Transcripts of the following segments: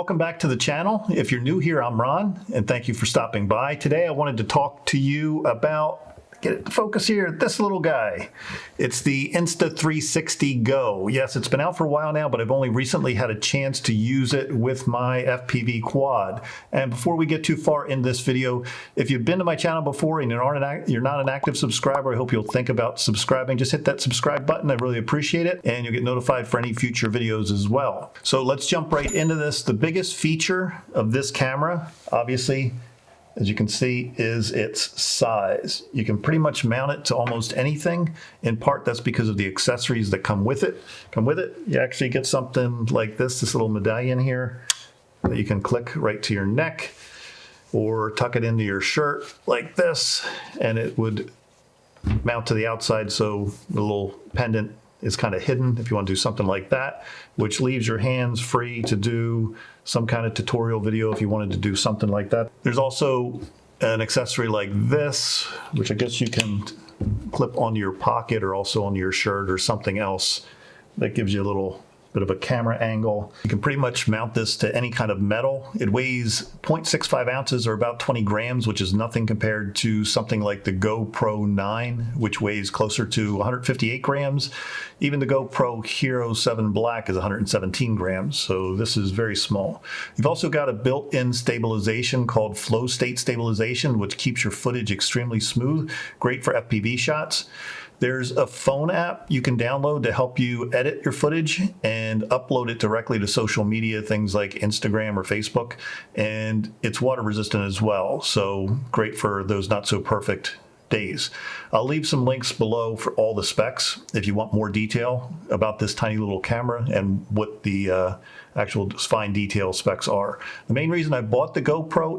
welcome back to the channel. If you're new here, I'm Ron, and thank you for stopping by. Today I wanted to talk to you about, get it to focus here, this little guy. It's the Insta360 Go. Yes, it's been out for a while now, but I've only recently had a chance to use it with my FPV quad. And before we get too far in this video, if you've been to my channel before and you're not an active subscriber, I hope you'll think about subscribing. Just hit that subscribe button. I really appreciate it. And you'll get notified for any future videos as well. So let's jump right into this. The biggest feature of this camera, obviously, as you can see, is its size. You can pretty much mount it to almost anything. In part, that's because of the accessories that come with it. You actually get something like this little medallion here that you can click right to your neck or tuck it into your shirt like this, and it would mount to the outside, so the little pendant is kind of hidden if you want to do something like that, which leaves your hands free to do some kind of tutorial video if you wanted to do something like that. There's also an accessory like this, which I guess you can clip onto your pocket or also onto your shirt or something else. That gives you a little bit of a camera angle. You can pretty much mount this to any kind of metal. It weighs 0.65 ounces or about 20 grams, which is nothing compared to something like the GoPro 9, which weighs closer to 158 grams. Even the GoPro Hero 7 Black is 117 grams, so this is very small. You've also got a built-in stabilization called flow state stabilization, which keeps your footage extremely smooth, great for FPV shots. There's a phone app you can download to help you edit your footage and upload it directly to social media, things like Instagram or Facebook, and it's water resistant as well, so great for those not so perfect days. I'll leave some links below for all the specs if you want more detail about this tiny little camera and what the actual fine detail specs are. The main reason I bought the GoPro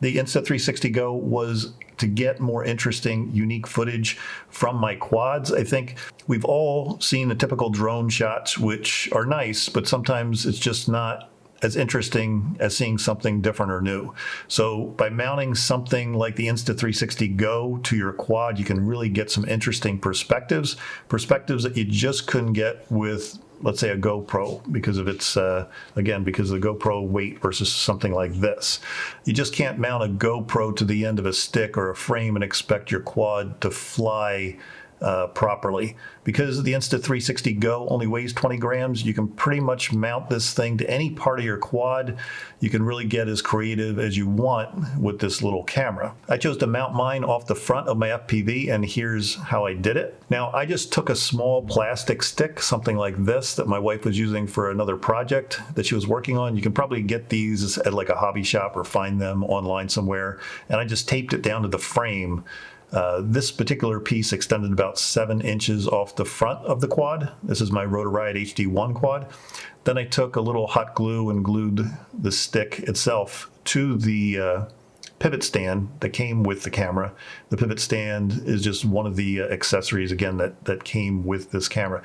the Insta360 Go was to get more interesting, unique footage from my quads. I think we've all seen the typical drone shots, which are nice, but sometimes it's just not as interesting as seeing something different or new. So by mounting something like the Insta360 Go to your quad, you can really get some interesting perspectives that you just couldn't get with, let's say, a GoPro, because of its, again, because of the GoPro weight versus something like this. You just can't mount a GoPro to the end of a stick or a frame and expect your quad to fly properly. Because the Insta360 Go only weighs 20 grams, you can pretty much mount this thing to any part of your quad. You can really get as creative as you want with this little camera. I chose to mount mine off the front of my FPV, and here's how I did it. Now, I just took a small plastic stick, something like this, that my wife was using for another project that she was working on. You can probably get these at like a hobby shop or find them online somewhere. And I just taped it down to the frame. This particular piece extended about 7 inches off the front of the quad. This is my Rotoride HD1 quad. Then I took a little hot glue and glued the stick itself to the pivot stand that came with the camera. The pivot stand is just one of the accessories, again, that came with this camera.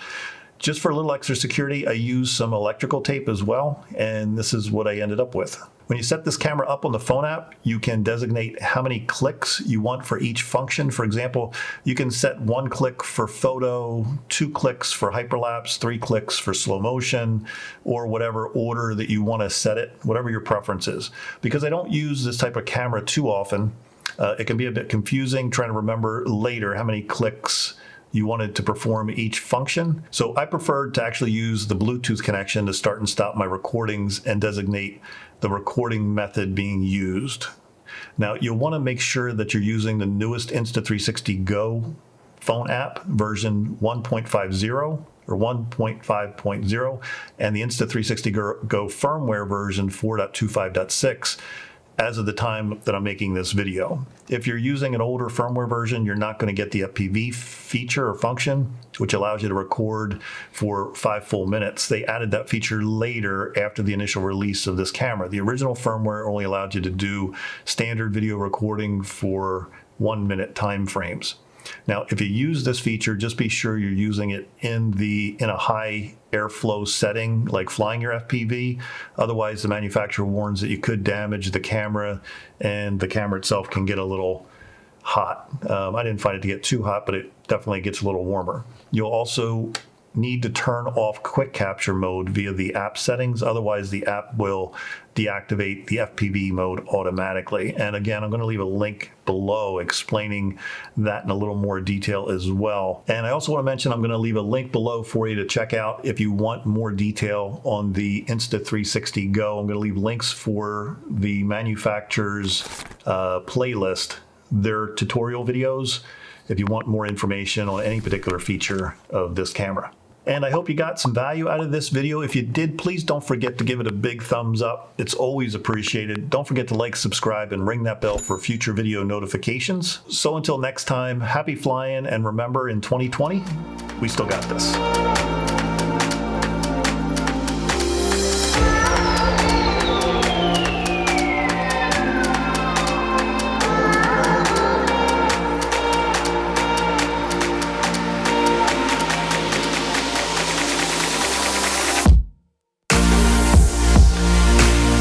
Just for a little extra security, I used some electrical tape as well, and this is what I ended up with. When you set this camera up on the phone app, you can designate how many clicks you want for each function. For example, you can set 1 click for photo, 2 clicks for hyperlapse, 3 clicks for slow motion, or whatever order that you want to set it, whatever your preference is. Because I don't use this type of camera too often, it can be a bit confusing trying to remember later how many clicks you wanted to perform each function. So I preferred to actually use the Bluetooth connection to start and stop my recordings and designate the recording method being used. Now, you'll want to make sure that you're using the newest Insta360 Go phone app, version 1.50 or 1.5.0, and the Insta360 Go firmware version 4.25.6. as of the time that I'm making this video. If you're using an older firmware version, you're not going to get the FPV feature or function, which allows you to record for 5 full minutes. They added that feature later after the initial release of this camera. The original firmware only allowed you to do standard video recording for 1-minute time frames. Now, if you use this feature, just be sure you're using it in a high airflow setting, like flying your FPV. Otherwise, the manufacturer warns that you could damage the camera, and the camera itself can get a little hot. I didn't find it to get too hot, but it definitely gets a little warmer. You'll also need to turn off quick capture mode via the app settings. Otherwise, the app will deactivate the FPV mode automatically. And again, I'm going to leave a link below explaining that in a little more detail as well. And I also want to mention I'm going to leave a link below for you to check out if you want more detail on the Insta360 Go. I'm going to leave links for the manufacturer's playlist, their tutorial videos, if you want more information on any particular feature of this camera. And I hope you got some value out of this video. If you did, please don't forget to give it a big thumbs up. It's always appreciated. Don't forget to like, subscribe, and ring that bell for future video notifications. So until next time, happy flying, and remember, in 2020, we still got this.